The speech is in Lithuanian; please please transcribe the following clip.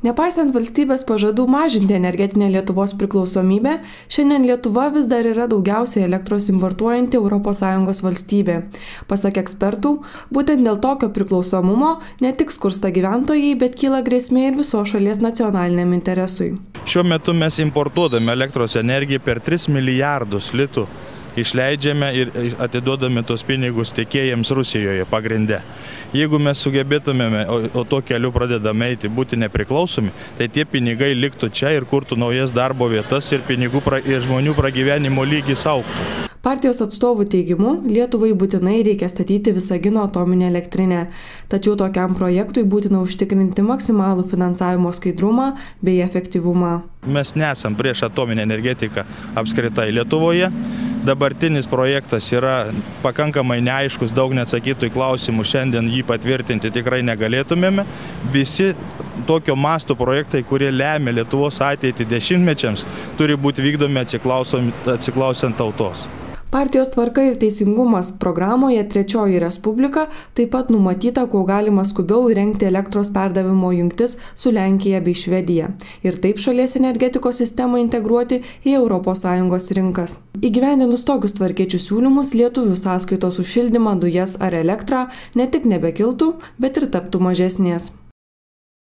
Nepaisant valstybės pažadų mažinti energetinę Lietuvos priklausomybę, šiandien Lietuva vis dar yra daugiausiai elektros importuojanti ES valstybė. Pasak ekspertų, būtent dėl tokio priklausomumo ne tik skursta gyventojai, bet kyla grėsmė ir visos šalies nacionaliniam interesui. Šiuo metu mes importuodami elektros energiją per 3 milijardus litų. Išleidžiame ir atiduodame tos pinigus tiekėjams Rusijoje pagrinde. Jeigu mes sugebėtumėme, o to keliu pradedame eiti, būti nepriklausomi, tai tie pinigai liktų čia ir kurtų naujas darbo vietas ir žmonių pragyvenimo lygis augtų. Partijos atstovų teigimu, Lietuvai būtinai reikia statyti Visagino atominę elektrinę, tačiau tokiam projektui būtina užtikrinti maksimalų finansavimo skaidrumą bei efektyvumą. Mes nesam prieš atominę energetiką apskritai Lietuvoje. Dabartinis projektas yra pakankamai neaiškus, daug neatsakytų į klausimų, šiandien jį patvirtinti tikrai negalėtumėme. Visi tokio masto projektai, kurie lemia Lietuvos ateitį dešimtmečiams, turi būti vykdomi atsiklausiant tautos. Partijos Tvarka ir teisingumas programoje Trečioji Respublika taip pat numatyta, kuo galima skubiau įrengti elektros perdavimo jungtis su Lenkija bei Švedija ir taip šalies energetikos sistemą integruoti į ES rinkas. Įgyvendinus tokius tvarkiečių siūlymus, lietuvių sąskaitos už šildymą, dujas ar elektrą ne tik nebekiltų, bet ir taptų mažesnės.